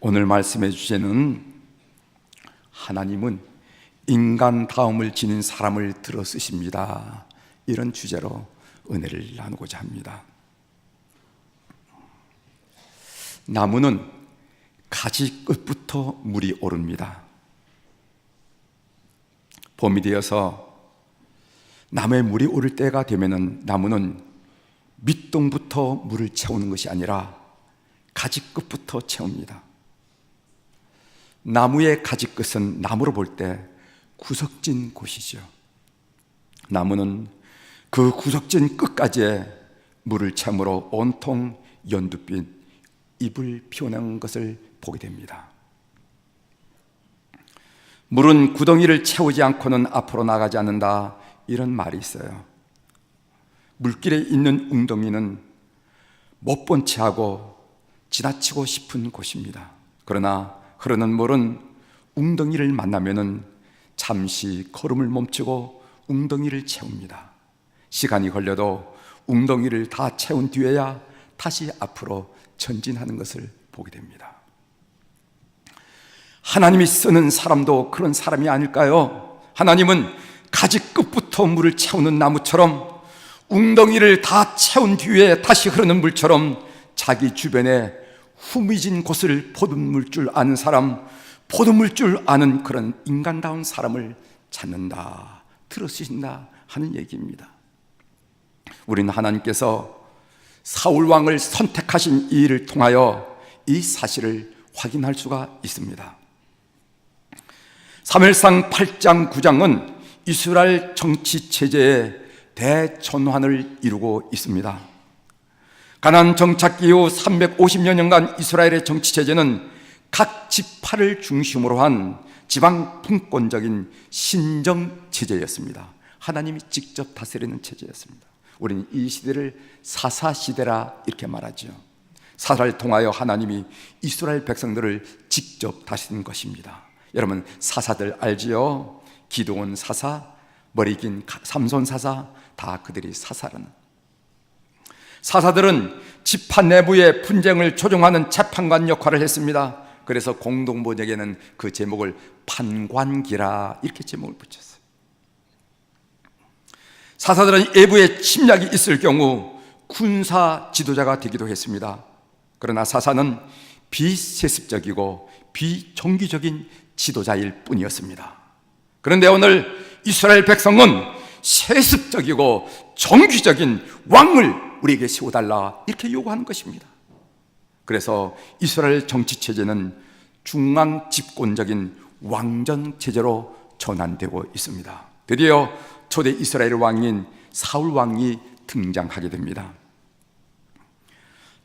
오늘 말씀해 주제는 하나님은 인간 다움을 지닌 사람을 들어 쓰십니다. 이런 주제로 은혜를 나누고자 합니다. 나무는 가지 끝부터 물이 오릅니다. 봄이 되어서 나무에 물이 오를 때가 되면 나무는 밑동부터 물을 채우는 것이 아니라 가지 끝부터 채웁니다. 나무의 가지 끝은 나무로 볼 때 구석진 곳이죠. 나무는 그 구석진 끝까지 물을 채우므로 온통 연두빛 잎을 피워낸 것을 보게 됩니다. 물은 구덩이를 채우지 않고는 앞으로 나가지 않는다, 이런 말이 있어요. 물길에 있는 웅덩이는 못 본 채 하고 지나치고 싶은 곳입니다. 그러나 흐르는 물은 웅덩이를 만나면은 잠시 걸음을 멈추고 웅덩이를 채웁니다. 시간이 걸려도 웅덩이를 다 채운 뒤에야 다시 앞으로 전진하는 것을 보게 됩니다. 하나님이 쓰는 사람도 그런 사람이 아닐까요? 하나님은 가지 끝부터 물을 채우는 나무처럼 웅덩이를 다 채운 뒤에 다시 흐르는 물처럼 자기 주변에 후미진 곳을 보듬을 줄 아는 사람, 보듬을 줄 아는 그런 인간다운 사람을 찾는다, 들어쓰신다 하는 얘기입니다. 우리는 하나님께서 사울 왕을 선택하신 이 일을 통하여 이 사실을 확인할 수가 있습니다. 사무엘상 8장 9장은 이스라엘 정치 체제의 대전환을 이루고 있습니다. 가나안 정착기 이후 350여 년간 이스라엘의 정치 체제는 각 지파를 중심으로 한 지방 분권적인 신정 체제였습니다. 하나님이 직접 다스리는 체제였습니다. 우리는 이 시대를 사사 시대라 이렇게 말하죠. 사사를 통하여 하나님이 이스라엘 백성들을 직접 다스리는 것입니다. 여러분 사사들 알지요? 기드온 사사, 머리 긴 삼손 사사, 다 그들이 사사라는. 사사들은 지파 내부의 분쟁을 조정하는 재판관 역할을 했습니다. 그래서 공동번역에는 그 제목을 판관기라 이렇게 제목을 붙였어요. 사사들은 외부에 침략이 있을 경우 군사 지도자가 되기도 했습니다. 그러나 사사는 비세습적이고 비정기적인 지도자일 뿐이었습니다. 그런데 오늘 이스라엘 백성은 세습적이고 정기적인 왕을 우리에게 세워달라 이렇게 요구하는 것입니다. 그래서 이스라엘 정치체제는 중앙 집권적인 왕정체제로 전환되고 있습니다. 드디어 초대 이스라엘 왕인 사울 왕이 등장하게 됩니다.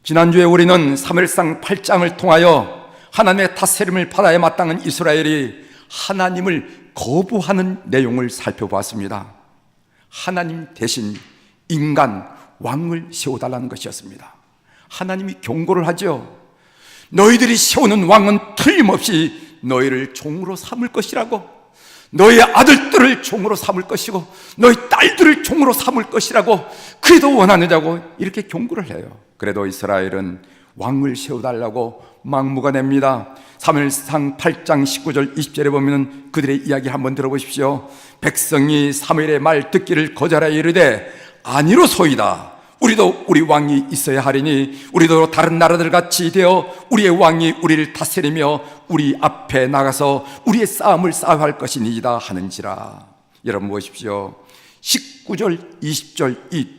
지난주에 우리는 사무엘상 8장을 통하여 하나님의 다스림을 받아야 마땅한 이스라엘이 하나님을 거부하는 내용을 살펴보았습니다. 하나님 대신 인간 왕을 세워달라는 것이었습니다. 하나님이 경고를 하죠. 너희들이 세우는 왕은 틀림없이 너희를 종으로 삼을 것이라고, 너희 아들들을 종으로 삼을 것이고 너희 딸들을 종으로 삼을 것이라고 그래도 원하느냐고 이렇게 경고를 해요. 그래도 이스라엘은 왕을 세워달라고 막무가내입니다. 사무엘상 8장 19절 20절에 보면 그들의 이야기를 한번 들어보십시오. 백성이 사무엘의 말 듣기를 거절하여 이르되 아니로소이다. 우리도 우리 왕이 있어야 하리니 우리도 다른 나라들 같이 되어 우리의 왕이 우리를 다스리며 우리 앞에 나가서 우리의 싸움을 싸워할 것이니이다 하는지라. 여러분 보십시오. 19절 20절 이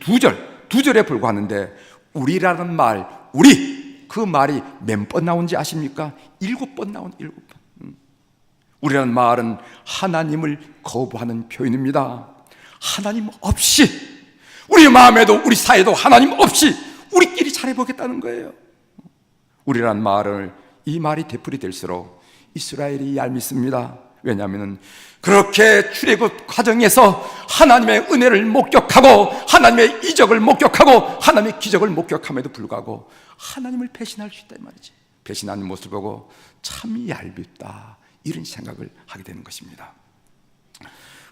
두 절에 불과하는데 우리라는 말, 우리, 그 말이 몇 번 나온지 아십니까? 7번 나온 7번. 우리라는 말은 하나님을 거부하는 표현입니다. 하나님 없이, 우리 마음에도 우리 사이에도 하나님 없이 우리끼리 잘해보겠다는 거예요. 우리란 말을, 이 말이 되풀이 될수록 이스라엘이 얄밉습니다. 왜냐하면 그렇게 출애굽 과정에서 하나님의 은혜를 목격하고 하나님의 이적을 목격하고 하나님의 기적을 목격함에도 불구하고 하나님을 배신할 수 있다 이 말이지. 배신하는 모습을 보고 참 얄밉다 이런 생각을 하게 되는 것입니다.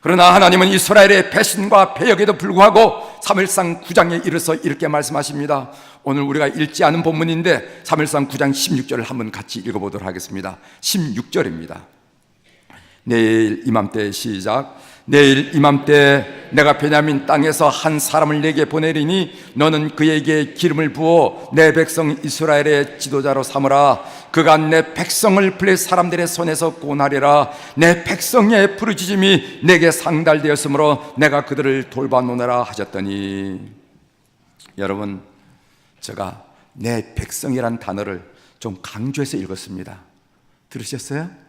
그러나 하나님은 이스라엘의 배신과 배역에도 불구하고 사무엘상 9장에 이르러서 이렇게 말씀하십니다. 오늘 우리가 읽지 않은 본문인데 사무엘상 9장 16절을 한번 같이 읽어보도록 하겠습니다. 16절입니다. 내일 이맘때 시작. 내일 이맘때 내가 베냐민 땅에서 한 사람을 내게 보내리니 너는 그에게 기름을 부어 내 백성 이스라엘의 지도자로 삼으라. 그가 내 백성을 블레 사람들의 손에서 구원하리라. 내 백성의 부르짖음이 내게 상달되었으므로 내가 그들을 돌봐노느라 하셨더니. 여러분, 제가 내 백성이란 단어를 좀 강조해서 읽었습니다. 들으셨어요?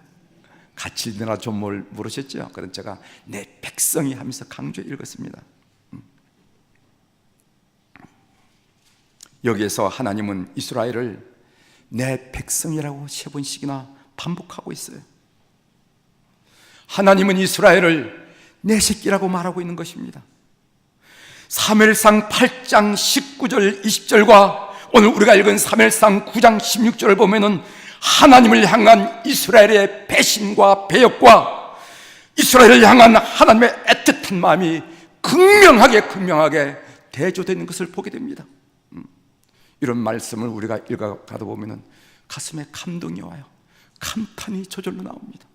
같이 읽느라 좀 모르셨죠? 그래서 제가 내 백성이 하면서 강조해 읽었습니다. 여기에서 하나님은 이스라엘을 내 백성이라고 3번씩이나 반복하고 있어요. 하나님은 이스라엘을 내 새끼라고 말하고 있는 것입니다. 사무엘상 8장 19절 20절과 오늘 우리가 읽은 사무엘상 9장 16절을 보면은 하나님을 향한 이스라엘의 배신과 배역과 이스라엘을 향한 하나님의 애틋한 마음이 극명하게 대조되는 것을 보게 됩니다. 이런 말씀을 우리가 읽어가다 보면 가슴에 감동이 와요. 감탄이 저절로 나옵니다.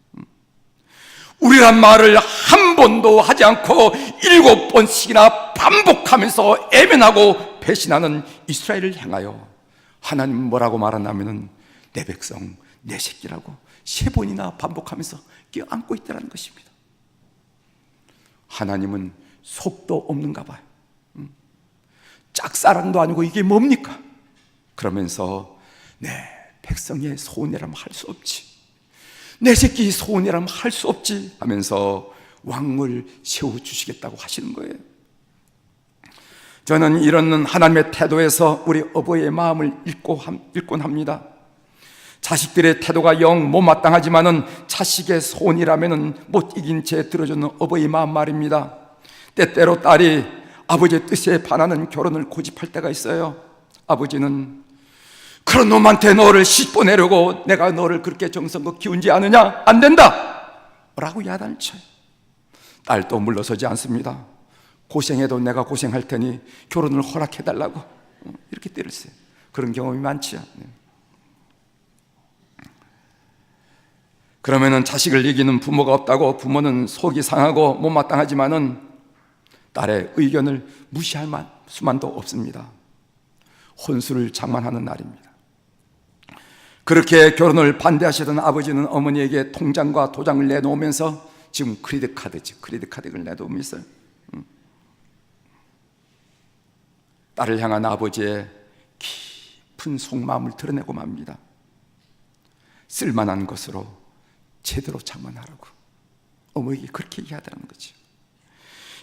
우리란 말을 한 번도 하지 않고 7번씩이나 반복하면서 애면하고 배신하는 이스라엘을 향하여 하나님은 뭐라고 말하냐면은 내 백성, 내 새끼라고 3번이나 반복하면서 껴안고 있다는 것입니다. 하나님은 속도 없는가 봐요. 짝사랑도 아니고 이게 뭡니까? 그러면서 내 백성의 소원이라면 할 수 없지, 내 새끼 소원이라면 할 수 없지 하면서 왕을 세워주시겠다고 하시는 거예요. 저는 이런 하나님의 태도에서 우리 어버이의 마음을 읽곤 합니다. 자식들의 태도가 영 못마땅하지만은 자식의 소원이라면은 못 이긴 채 들어주는 어버이의 마음 말입니다. 때때로 딸이 아버지의 뜻에 반하는 결혼을 고집할 때가 있어요. 아버지는 그런 놈한테 너를 씻어내려고 내가 너를 그렇게 정성껏 키운지 아느냐? 안 된다! 라고 야단을 쳐요. 딸도 물러서지 않습니다. 고생해도 내가 고생할 테니 결혼을 허락해달라고 이렇게 때를 써요. 그런 경험이 많지요. 그러면은 자식을 이기는 부모가 없다고 부모는 속이 상하고 못마땅하지만은 딸의 의견을 무시할 수만도 없습니다. 혼수를 장만하는 날입니다. 그렇게 결혼을 반대하시던 아버지는 어머니에게 통장과 도장을 내놓으면서 지금 크레딧 카드를 내놓으면서 딸을 향한 아버지의 깊은 속마음을 드러내고 맙니다. 쓸만한 것으로 제대로 장만하라고 어머니에게 그렇게 얘기하다는 거죠.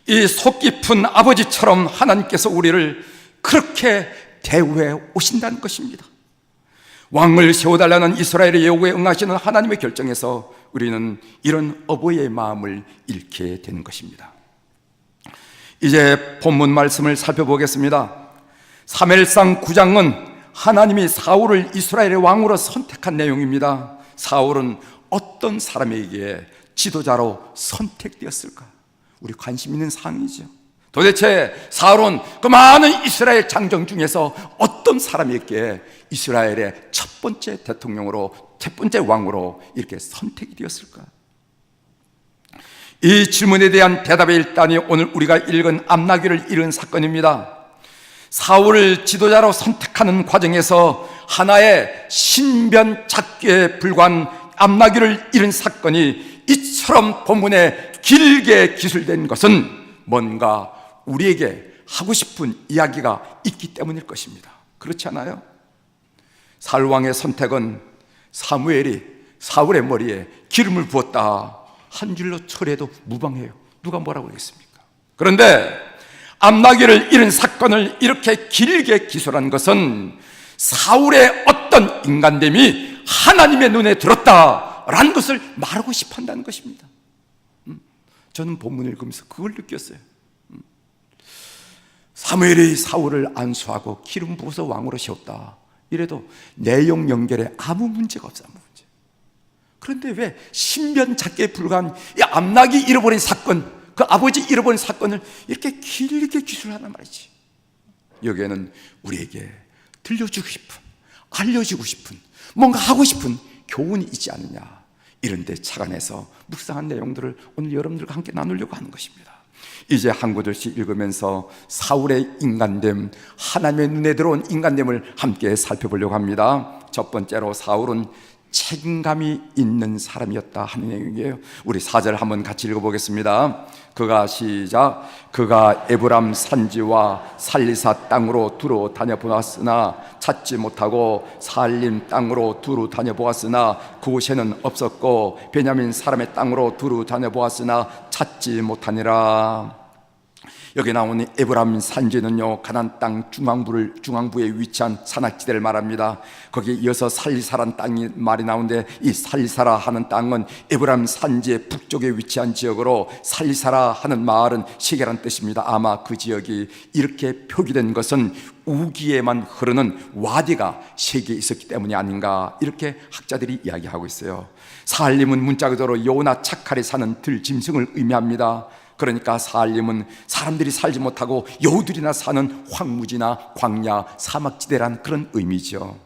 이 속 깊은 아버지처럼 하나님께서 우리를 그렇게 대우해 오신다는 것입니다. 왕을 세워달라는 이스라엘의 요구에 응하시는 하나님의 결정에서 우리는 이런 어버이의 마음을 잃게 되는 것입니다. 이제 본문 말씀을 살펴보겠습니다. 사무엘상 9장은 하나님이 사울을 이스라엘의 왕으로 선택한 내용입니다. 사울은 어떤 사람에게 지도자로 선택되었을까? 우리 관심 있는 사항이죠. 도대체 사울은 그 많은 이스라엘 장정 중에서 어떤 사람에게 이스라엘의 첫 번째 대통령으로, 첫 번째 왕으로 이렇게 선택이 되었을까? 이 질문에 대한 대답의 일단이 오늘 우리가 읽은 암나귀를 잃은 사건입니다. 사울을 지도자로 선택하는 과정에서 하나의 신변잡기에 불과한 암나귀를 잃은 사건이 이처럼 본문에 길게 기술된 것은 뭔가 우리에게 하고 싶은 이야기가 있기 때문일 것입니다. 그렇지 않아요? 사울 왕의 선택은 사무엘이 사울의 머리에 기름을 부었다 한 줄로 처리해도 무방해요. 누가 뭐라고 그러겠습니까? 그런데 암나귀를 잃은 사건을 이렇게 길게 기술한 것은 사울의 어떤 인간됨이 하나님의 눈에 들었다라는 것을 말하고 싶어 한다는 것입니다. 저는 본문을 읽으면서 그걸 느꼈어요. 사무엘이 사울을 안수하고 기름 부어서 왕으로 세웠다. 이래도 내용 연결에 아무 문제가 없어요. 아무 문제. 그런데 왜 신변 찾기에 불과한 이 암나귀 잃어버린 사건, 그 아버지 잃어버린 사건을 이렇게 길게 기술하단 말이지. 여기에는 우리에게 들려주고 싶은, 알려주고 싶은, 뭔가 하고 싶은 교훈이 있지 않느냐, 이런 데 착안해서 묵상한 내용들을 오늘 여러분들과 함께 나누려고 하는 것입니다. 이제 한 구절씩 읽으면서 사울의 인간됨, 하나님의 눈에 들어온 인간됨을 함께 살펴보려고 합니다. 첫 번째로 사울은 책임감이 있는 사람이었다 하는 내용이에요. 우리 4절 한번 같이 읽어보겠습니다. 그가 에브람 산지와 살리사 땅으로 두루 다녀보았으나 찾지 못하고 살림 땅으로 두루 다녀보았으나 그곳에는 없었고 베냐민 사람의 땅으로 두루 다녀보았으나 찾지 못하니라. 여기 나오는 에브람 산지는요, 가나안 땅 중앙부에 위치한 산악지대를 말합니다. 거기에 이어서 살리사란 땅이 말이 나오는데, 이 살리사라 하는 땅은 에브람 산지의 북쪽에 위치한 지역으로 살리사라 하는 마을은 시계란 뜻입니다. 아마 그 지역이 이렇게 표기된 것은 우기에만 흐르는 와디가 세계에 있었기 때문이 아닌가, 이렇게 학자들이 이야기하고 있어요. 살림은 문자 그대로 여우나 차칼이 사는 들짐승을 의미합니다. 그러니까 살림은 사람들이 살지 못하고 여우들이나 사는 황무지나 광야, 사막지대란 그런 의미죠.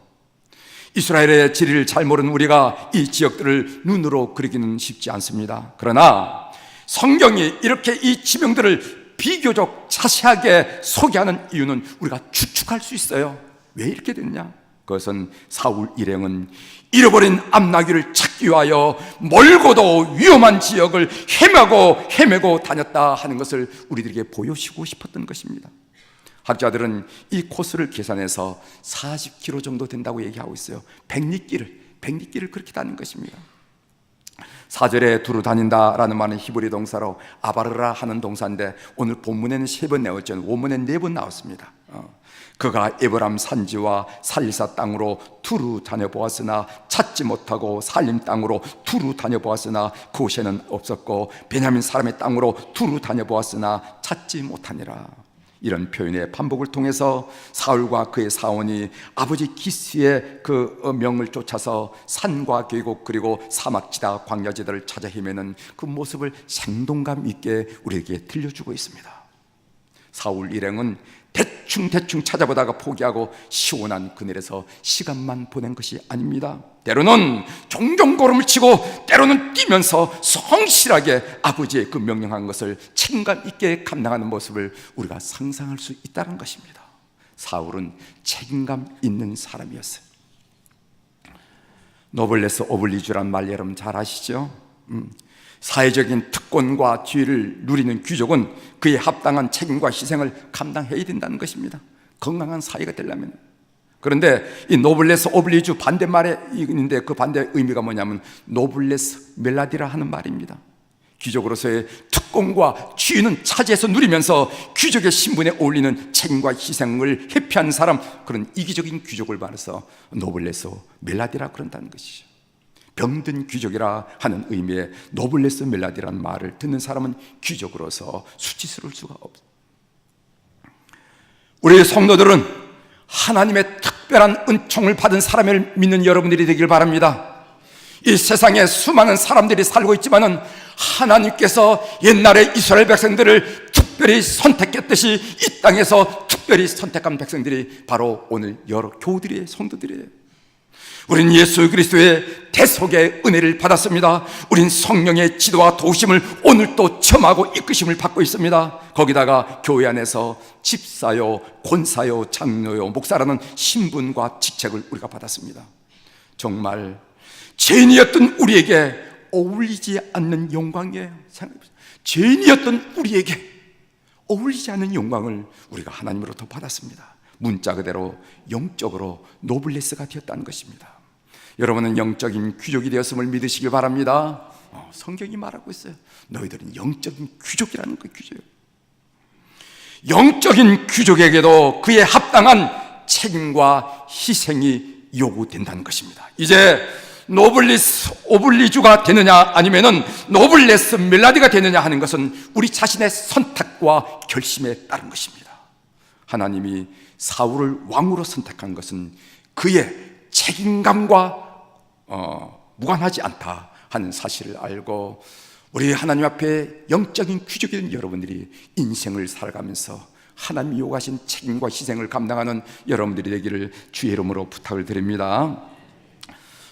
이스라엘의 지리를 잘 모르는 우리가 이 지역들을 눈으로 그리기는 쉽지 않습니다. 그러나 성경이 이렇게 이 지명들을 비교적 자세하게 소개하는 이유는 우리가 추측할 수 있어요. 왜 이렇게 됐냐? 그것은 사울 일행은 잃어버린 암나귀를 찾기 위하여 멀고도 위험한 지역을 헤매고 다녔다 하는 것을 우리들에게 보여주고 싶었던 것입니다. 학자들은 이 코스를 계산해서 40km 정도 된다고 얘기하고 있어요. 백리길을 그렇게 다닌 것입니다. 4절에 두루 다닌다라는 말은 히브리 동사로 아바르라 하는 동사인데, 오늘 본문에는 3번 나왔죠. 원문에 4번 나왔습니다. 그가 에브람 산지와 살리사 땅으로 두루 다녀보았으나 찾지 못하고 살림 땅으로 두루 다녀보았으나 그곳에는 없었고 베냐민 사람의 땅으로 두루 다녀보았으나 찾지 못하니라. 이런 표현의 반복을 통해서 사울과 그의 사원이 아버지 기스의 그 명을 쫓아서 산과 계곡 그리고 사막지다 광야지대를 찾아 헤매는 그 모습을 생동감 있게 우리에게 들려주고 있습니다. 사울 일행은 대충 찾아보다가 포기하고 시원한 그늘에서 시간만 보낸 것이 아닙니다. 때로는 종종 걸음을 치고 때로는 뛰면서 성실하게 아버지의 그 명령한 것을 책임감 있게 감당하는 모습을 우리가 상상할 수 있다는 것입니다. 사울은 책임감 있는 사람이었어요. 노블레스 오블리주란 말 여러분 잘 아시죠? 사회적인 특권과 지위를 누리는 귀족은 그에 합당한 책임과 희생을 감당해야 된다는 것입니다. 건강한 사회가 되려면. 그런데 이 노블레스 오블리주 반대말에 있는데, 그 반대 의미가 뭐냐면 노블레스 멜라디라 하는 말입니다. 귀족으로서의 특권과 지위는 차지해서 누리면서 귀족의 신분에 어울리는 책임과 희생을 회피하는 사람, 그런 이기적인 귀족을 말해서 노블레스 멜라디라 그런다는 것이죠. 병든 귀족이라 하는 의미의 노블레스 멜라디라는 말을 듣는 사람은 귀족으로서 수치스러울 수가 없어요. 우리 성도들은 하나님의 특별한 은총을 받은 사람을 믿는 여러분들이 되길 바랍니다. 이 세상에 수많은 사람들이 살고 있지만은 하나님께서 옛날에 이스라엘 백성들을 특별히 선택했듯이 이 땅에서 특별히 선택한 백성들이 바로 오늘 여러 교우들의 성도들이에요. 우린 예수 그리스도의 대속의 은혜를 받았습니다. 우린 성령의 지도와 도우심을 오늘도 체험하고 이끄심을 받고 있습니다. 거기다가 교회 안에서 집사요, 권사요, 장로요, 목사라는 신분과 직책을 우리가 받았습니다. 정말 죄인이었던 우리에게 어울리지 않는 영광이에요. 죄인이었던 우리에게 어울리지 않는 영광을 우리가 하나님으로부터 받았습니다. 문자 그대로 영적으로 노블레스가 되었다는 것입니다. 여러분은 영적인 귀족이 되었음을 믿으시길 바랍니다. 성경이 말하고 있어요. 너희들은 영적인 귀족이라는 그 귀족. 영적인 귀족에게도 그에 합당한 책임과 희생이 요구된다는 것입니다. 이제 노블리스 오블리주가 되느냐 아니면은 노블레스 멜라디가 되느냐 하는 것은 우리 자신의 선택과 결심에 따른 것입니다. 하나님이 사울을 왕으로 선택한 것은 그의 책임감과 무관하지 않다 하는 사실을 알고, 우리 하나님 앞에 영적인 귀족인 여러분들이 인생을 살아가면서 하나님이 요구하신 책임과 희생을 감당하는 여러분들이 되기를 주의 이름으로 부탁을 드립니다.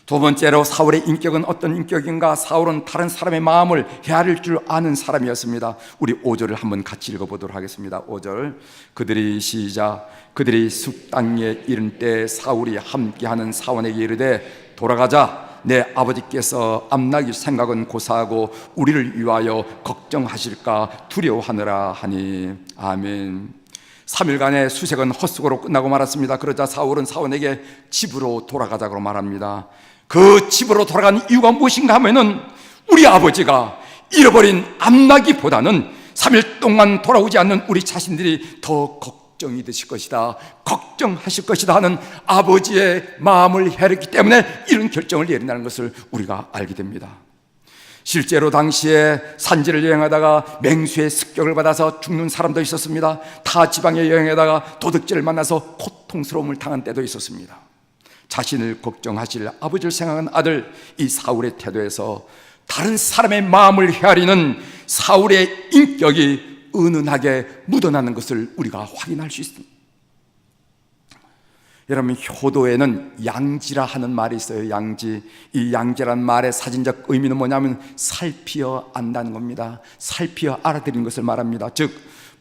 두 번째로 사울의 인격은 어떤 인격인가? 사울은 다른 사람의 마음을 헤아릴 줄 아는 사람이었습니다. 우리 5절을 한번 같이 읽어보도록 하겠습니다. 5절 그들이 숲땅에 이른 때 사울이 함께하는 사원에게 이르되 돌아가자. 내 아버지께서 암나기 생각은 고사하고 우리를 위하여 걱정하실까 두려워하느라 하니. 아멘. 3일간의 수색은 헛수고로 끝나고 말았습니다. 그러자 사울은 사원에게 집으로 돌아가자고 말합니다. 그 집으로 돌아간 이유가 무엇인가 하면은 우리 아버지가 잃어버린 암나기보다는 3일 동안 돌아오지 않는 우리 자신들이 더 걱정이 되실 것이다, 걱정하실 것이다 하는 아버지의 마음을 헤아렸기 때문에 이런 결정을 내린다는 것을 우리가 알게 됩니다. 실제로 당시에 산지를 여행하다가 맹수의 습격을 받아서 죽는 사람도 있었습니다. 타 지방에 여행하다가 도둑질을 만나서 고통스러움을 당한 때도 있었습니다. 자신을 걱정하실 아버지를 생각한 아들, 이 사울의 태도에서 다른 사람의 마음을 헤아리는 사울의 인격이 은은하게 묻어나는 것을 우리가 확인할 수 있습니다. 여러분, 효도에는 양지라 하는 말이 있어요. 양지. 이 양지라는 말의 사진적 의미는 뭐냐면 살피어 안다는 겁니다. 살피어 알아들이는 것을 말합니다. 즉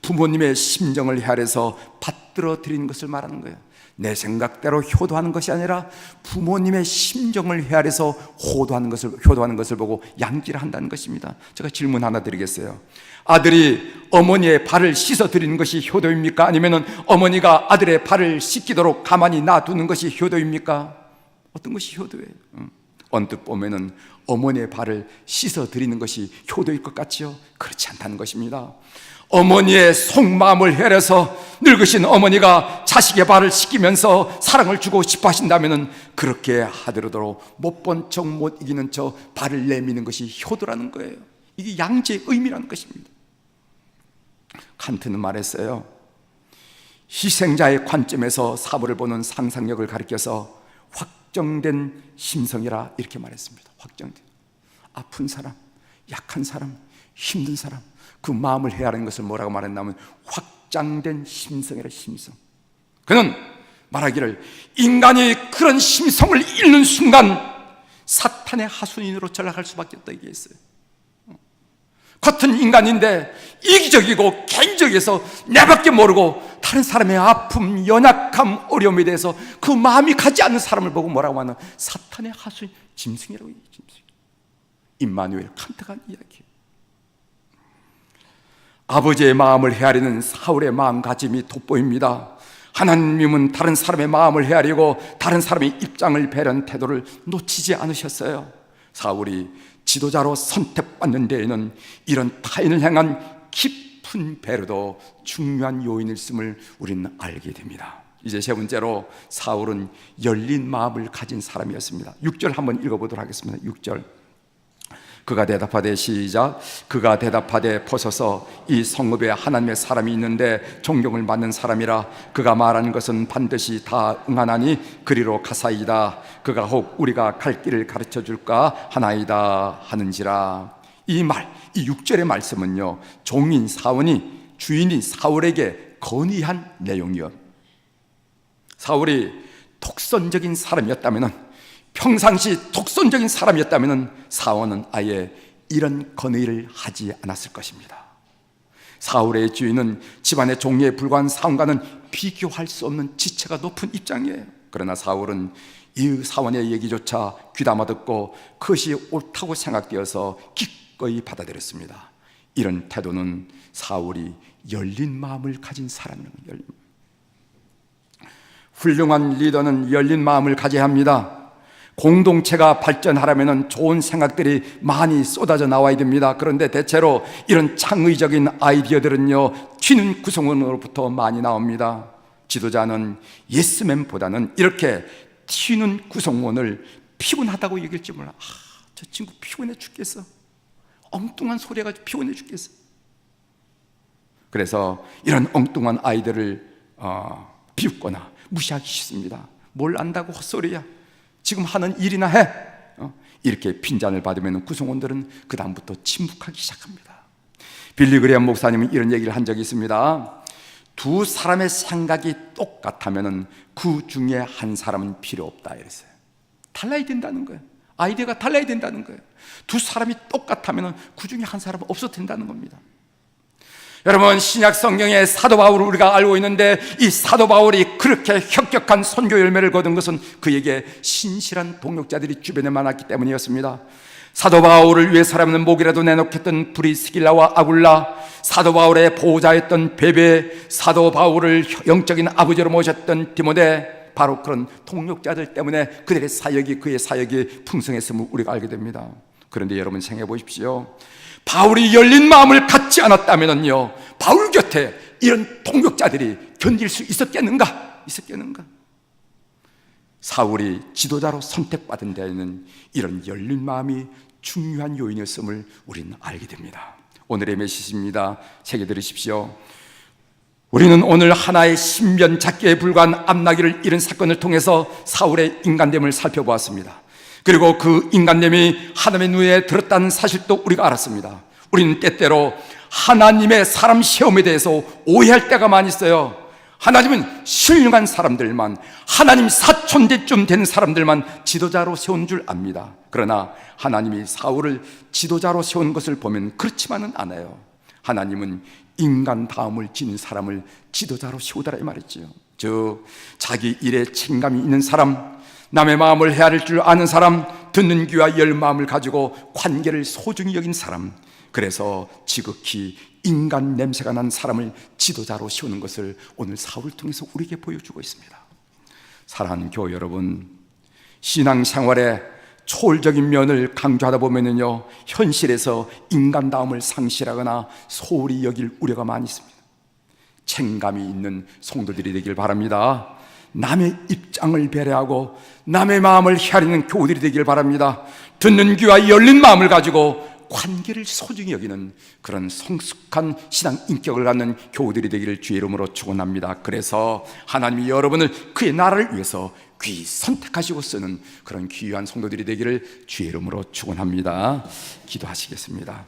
부모님의 심정을 헤아려서 받들어 드리는 것을 말하는 거예요. 내 생각대로 효도하는 것이 아니라 부모님의 심정을 헤아려서 효도하는 것을 보고 양지를 한다는 것입니다. 제가 질문 하나 드리겠어요. 아들이 어머니의 발을 씻어 드리는 것이 효도입니까? 아니면 어머니가 아들의 발을 씻기도록 가만히 놔두는 것이 효도입니까? 어떤 것이 효도예요? 언뜻 보면은 어머니의 발을 씻어 드리는 것이 효도일 것 같지요? 그렇지 않다는 것입니다. 어머니의 속마음을 헤아려서 늙으신 어머니가 자식의 발을 씻기면서 사랑을 주고 싶어 하신다면 그렇게 하더라도 못 본 척 못 이기는 척 발을 내미는 것이 효도라는 거예요. 이게 양지의 의미라는 것입니다. 칸트는 말했어요. 희생자의 관점에서 사물을 보는 상상력을 가리켜서 확정된 심성이라 이렇게 말했습니다. 확정된, 아픈 사람, 약한 사람, 힘든 사람, 그 마음을 헤아리는 것을 뭐라고 말했냐면 확장된 심성이라. 심성. 그는 말하기를 인간이 그런 심성을 잃는 순간 사탄의 하수인으로 전락할 수밖에 없다 얘기했어요. 겉은 인간인데 이기적이고 개인적이어서 내밖에 모르고 다른 사람의 아픔, 연약함, 어려움에 대해서 그 마음이 가지 않는 사람을 보고 뭐라고 하는 사탄의 하수인, 짐승이라고 얘기해요. 짐승. 임마누엘 칸트가 이야기해요. 아버지의 마음을 헤아리는 사울의 마음가짐이 돋보입니다. 하나님은 다른 사람의 마음을 헤아리고 다른 사람의 입장을 배려하는 태도를 놓치지 않으셨어요. 사울이 지도자로 선택받는 데에는 이런 타인을 향한 깊은 배려도 중요한 요인일 있음을 우리는 알게 됩니다. 이제 세 번째로 사울은 열린 마음을 가진 사람이었습니다. 6절 한번 읽어보도록 하겠습니다. 6절 그가 대답하되 시작. 그가 대답하되 벗어서 이 성읍에 하나님의 사람이 있는데 존경을 받는 사람이라 그가 말하는 것은 반드시 다 응하나니 그리로 가사이다. 그가 혹 우리가 갈 길을 가르쳐 줄까 하나이다 하는지라. 이 6절의 말씀은요, 종인 사원이 주인이 사울에게 건의한 내용이요, 사울이 독선적인 사람이었다면, 평상시 독선적인 사람이었다면 사울은 아예 이런 건의를 하지 않았을 것입니다. 사울의 주인은 집안의 종에 불과한 사원과는 비교할 수 없는 지체가 높은 입장이에요. 그러나 사울은 이 사원의 얘기조차 귀담아 듣고 그것이 옳다고 생각되어서 기꺼이 받아들였습니다. 이런 태도는 사울이 열린 마음을 가진 사람입니다. 훌륭한 리더는 열린 마음을 가져야 합니다. 공동체가 발전하려면 좋은 생각들이 많이 쏟아져 나와야 됩니다. 그런데 대체로 이런 창의적인 아이디어들은요, 튀는 구성원으로부터 많이 나옵니다. 지도자는 예스맨보다는 이렇게 튀는 구성원을 피곤하다고 얘기할지 몰라. 저 친구 피곤해 죽겠어, 엉뚱한 소리 해가지고 피곤해 죽겠어. 그래서 이런 엉뚱한 아이들을 비웃거나 무시하기 쉽습니다. 뭘 안다고 헛소리야, 지금 하는 일이나 해, 이렇게 핀잔을 받으면 구성원들은 그 다음부터 침묵하기 시작합니다. 빌리 그레엄 목사님은 이런 얘기를 한 적이 있습니다. 두 사람의 생각이 똑같으면 그 중에 한 사람은 필요 없다 이랬어요. 달라야 된다는 거예요. 아이디어가 달라야 된다는 거예요. 두 사람이 똑같으면 그 중에 한 사람은 없어도 된다는 겁니다. 여러분, 신약 성경의 사도 바울을 우리가 알고 있는데, 이 사도 바울이 그렇게 혁혁한 선교 열매를 거둔 것은 그에게 신실한 동역자들이 주변에 많았기 때문이었습니다. 사도 바울을 위해 살아있는 목이라도 내놓겠던 브리스길라와 아굴라, 사도 바울의 보호자였던 베베, 사도 바울을 영적인 아버지로 모셨던 디모데, 바로 그런 동역자들 때문에 그들의 사역이, 그의 사역이 풍성했음을 우리가 알게 됩니다. 그런데 여러분 생각해 보십시오. 바울이 열린 마음을 갖지 않았다면요, 바울 곁에 이런 동역자들이 견딜 수 있었겠는가? 사울이 지도자로 선택받은 데에는 이런 열린 마음이 중요한 요인이었음을 우리는 알게 됩니다. 오늘의 메시지입니다. 새겨 들으십시오. 우리는 오늘 하나의 신변잡기에 불과한 암나기를 잃은 사건을 통해서 사울의 인간됨을 살펴보았습니다. 그리고 그 인간됨이 하나님의 눈에 들었다는 사실도 우리가 알았습니다. 우리는 때때로 하나님의 사람 시험에 대해서 오해할 때가 많이 있어요. 하나님은 신령한 사람들만, 하나님 사촌대쯤 되는 사람들만 지도자로 세운 줄 압니다. 그러나 하나님이 사울을 지도자로 세운 것을 보면 그렇지만은 않아요. 하나님은 인간 다음을 지닌 사람을 지도자로 세우더라 이 말이죠. 즉, 자기 일에 책임감이 있는 사람, 남의 마음을 헤아릴 줄 아는 사람, 듣는 귀와 열 마음을 가지고 관계를 소중히 여긴 사람, 그래서 지극히 인간 냄새가 난 사람을 지도자로 세우는 것을 오늘 사울을 통해서 우리에게 보여주고 있습니다. 사랑하는 교회 여러분, 신앙생활의 초월적인 면을 강조하다 보면요, 현실에서 인간다움을 상실하거나 소홀히 여길 우려가 많이 있습니다. 책임감이 있는 성도들이 되길 바랍니다. 남의 입장을 배려하고 남의 마음을 헤아리는 교우들이 되길 바랍니다. 듣는 귀와 열린 마음을 가지고 관계를 소중히 여기는 그런 성숙한 신앙 인격을 갖는 교우들이 되기를 주의 이름으로 축원합니다. 그래서 하나님이 여러분을 그의 나라를 위해서 귀히 선택하시고 쓰는 그런 귀한 성도들이 되기를 주의 이름으로 축원합니다. 기도하시겠습니다.